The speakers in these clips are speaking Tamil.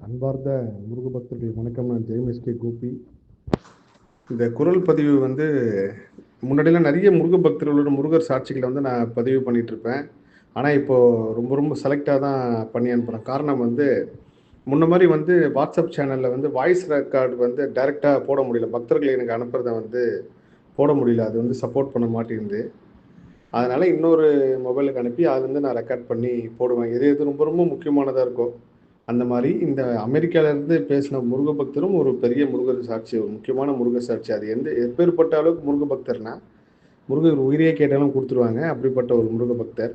அன்பார்ந்த முருக பக்தர்கள் வணக்கம். நான் ஜெயமேஸ்கே கோபி. இந்த குரல் பதிவு வந்து முன்னாடியெல்லாம் நிறைய முருக பக்தர்களோட முருகர் சாட்சிகளை வந்து நான் பதிவு பண்ணிட்டு இருப்பேன். ஆனால் இப்போ ரொம்ப ரொம்ப செலக்டாக தான் பண்ணி அனுப்புகிறேன். காரணம் வந்து முன்ன மாதிரி வந்து வாட்ஸ்அப் சேனலில் வந்து வாய்ஸ் ரெக்கார்டு வந்து டைரெக்டாக போட முடியல. பக்தர்கள் எனக்கு அனுப்புறதை வந்து போட முடியல. அது வந்து சப்போர்ட் பண்ண மாட்டேங்குது. அதனால் இன்னொரு மொபைலுக்கு அனுப்பி அதுலேருந்து நான் ரெக்கார்ட் பண்ணி போடுவேன். எது எது ரொம்ப ரொம்ப முக்கியமானதாக இருக்கோ அந்த மாதிரி இந்த அமெரிக்காவிலேருந்து பேசின முருக பக்தரும் ஒரு பெரிய முருகர் சாட்சி, ஒரு முக்கியமான முருகர் சாட்சி. அது எப்பேற்பட்ட அளவுக்கு முருக பக்தர்னா முருகர் உயிரையே கேட்டாலும் கொடுத்துருவாங்க. அப்படிப்பட்ட ஒரு முருக பக்தர்.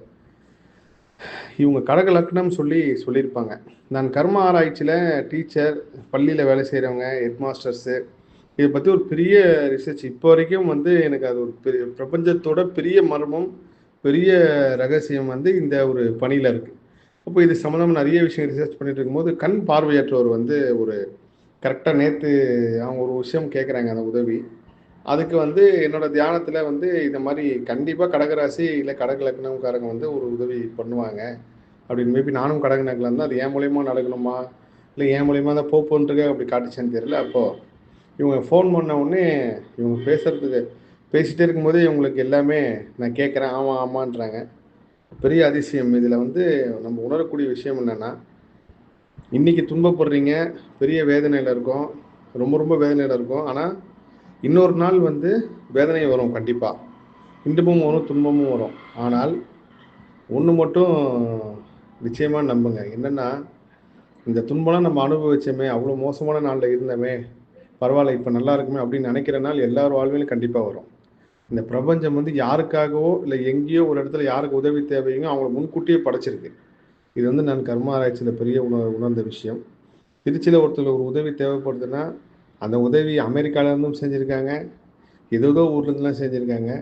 இவங்க கடக லக்னம் சொல்லியிருப்பாங்க. நான் கர்ம ஆராய்ச்சியில் டீச்சர், பள்ளியில் வேலை செய்கிறவங்க, ஹெட் மாஸ்டர்ஸு, இதை பற்றி ஒரு பெரிய ரிசர்ச் இப்போ வரைக்கும் வந்து எனக்கு அது ஒரு பெரிய பிரபஞ்சத்தோட பெரிய மர்மம், பெரிய ரகசியம் வந்து இந்த ஒரு பணியில் இருக்குது. அப்போ இது சம்மந்தமாக நிறைய விஷயம் ரிசர்ச் பண்ணிட்டு இருக்கும்போது கண் பார்வையற்றவர் வந்து ஒரு கரெக்டாக நேற்று அவங்க ஒரு விஷயம் கேட்குறாங்க, அந்த உதவி. அதுக்கு வந்து என்னோட தியானத்தில் வந்து இந்த மாதிரி கண்டிப்பாக கடகராசி இல்லை கடக லக்னம்காரங்க வந்து ஒரு உதவி பண்ணுவாங்க அப்படின்னு. மேபி நானும் கடக லக்னம் தான். அது என் மூலியமா நடக்கணுமா இல்லை என் மூலியமா தான் போப்போன்றதுக்காக அப்படி காட்டுச்சேன்னு தெரியல. அப்போது இவங்க ஃபோன் பண்ண உடனே இவங்க பேசிகிட்டே இருக்கும்போதே இவங்களுக்கு எல்லாமே நான் கேட்குறேன் ஆமாம் ஆமான்றாங்க. பெரிய அதிசயம். இதில் வந்து நம்ம உணரக்கூடிய விஷயம் என்னென்னா, இன்றைக்கி துன்பப்படுறீங்க, பெரிய வேதனையில் இருக்கோம், ரொம்ப ரொம்ப வேதனையில் இருக்கோம். ஆனால் இன்னொரு நாள் வந்து வேதனை வரும் கண்டிப்பாக. இன்பமும் வரும், துன்பமும் வரும். ஆனால் ஒன்று மட்டும் நிச்சயமாக நம்புங்க. என்னென்னா, இந்த துன்பம்லாம் நம்ம அனுபவிச்சோமே, அவ்வளோ மோசமான நாளில் இருந்தோமே, பரவாயில்ல இப்போ நல்லா இருக்குமே அப்படின்னு நினைக்கிற நாள் எல்லார் வாழ்விலும் கண்டிப்பாக வரும். இந்த பிரபஞ்சம் வந்து யாருக்காகவோ இல்லை எங்கேயோ ஒரு இடத்துல யாருக்கு உதவி தேவையோ அவங்கள முன்கூட்டியே படைச்சிருக்கு. இது வந்து நான் கர்ம ஆராய்ச்சியில் பெரிய உணர்ந்த விஷயம். திருச்சியில் ஒருத்தர் ஒரு உதவி தேவைப்படுதுன்னா, அந்த உதவி அமெரிக்காவிலேருந்தும் செஞ்சுருக்காங்க, ஏதோ ஊர்லேருந்துலாம் செஞ்சுருக்காங்க.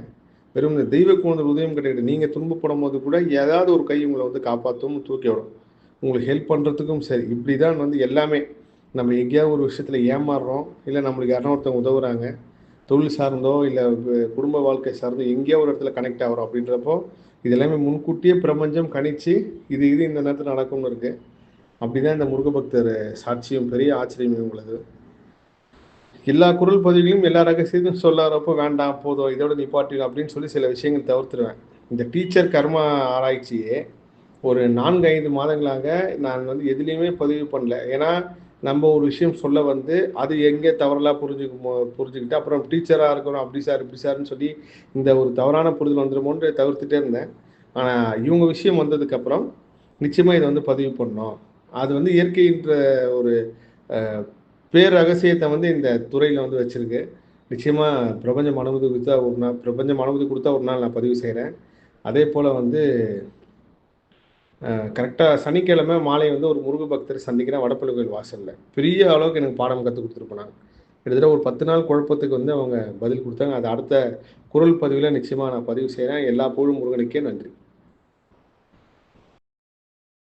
வெறும் இந்த தெய்வ கூந்தல் உதவியும் கிடையாது. நீங்கள் துன்பப்படும் போது கூட ஏதாவது ஒரு கை உங்களை வந்து காப்பாற்றும், தூக்கி விடும். உங்களுக்கு ஹெல்ப் பண்ணுறதுக்கும் சரி. இப்படி தான் வந்து எல்லாமே. நம்ம எங்கேயாவது ஒரு விஷயத்தில் ஏமாறுறோம், இல்லை நம்மளுக்கு யாருன்னா ஒருத்தவங்க உதவுறாங்க, தொழில் சார்ந்தோ இல்லை குடும்ப வாழ்க்கை சார்ந்தோ எங்கேயோ ஒரு இடத்துல கனெக்ட் ஆகிறோம் அப்படின்றப்போ, இது எல்லாமே முன்கூட்டியே பிரபஞ்சம் கணிச்சு இது இந்த நேரத்தில் நடக்கும்னு இருக்குது. அப்படிதான் இந்த முருக பக்தர் சாட்சியம் பெரிய ஆச்சரியம் இவங்களது. எல்லா குரல் பதிவுகளையும் எல்லா ரகசியத்தையும் சொல்லாதப்போ வேண்டாம் போதும் இதோட நிப்பாட்டிடும் அப்படின்னு சொல்லி சில விஷயங்கள் தவிர்த்துருவேன். இந்த டீச்சர் கர்மா ஆராய்ச்சியே ஒரு 4-5 மாதங்களாக நான் வந்து எதுலேயுமே பதிவு பண்ணல. ஏன்னா நம்ம ஒரு விஷயம் சொல்ல வந்து அது எங்கே தவறலாக புரிஞ்சுக்கிட்டு அப்புறம் டீச்சராக இருக்கணும் அப்படி சார் இப்படி சார்னு சொல்லி இந்த ஒரு தவறான புரிதல் வந்துடுமோன்று தவிர்த்துட்டே இருந்தேன். ஆனால் இவங்க விஷயம் வந்ததுக்கப்புறம் நிச்சயமாக இதை வந்து பதிவு பண்ணோம். அது வந்து இயற்கைன்ற ஒரு பேர் ரகசியத்தை வந்து இந்த துறையில் வந்து வச்சுருக்கு. நிச்சயமாக பிரபஞ்சம் அனுமதி கொடுத்தா ஒரு நாள் நான் பதிவு செய்கிறேன். அதே போல் வந்து கரெக்டாக சனிக்கிழமை மாலை வந்து ஒரு முருக பக்தர் சந்திக்கிறேன் வடபழனி கோயில் வாசலில். பெரிய அளவுக்கு எனக்கு பாடம் கற்றுக் கொடுத்துருப்பேன். கிட்டத்தட்ட ஒரு 10 நாள் குழப்பத்துக்கு வந்து அவங்க பதில் கொடுத்தாங்க. அது அடுத்த குரல் பதிவில் நிச்சயமாக நான் பதிவு செய்கிறேன். எல்லா புகழும் முருகனுக்கே. நன்றி.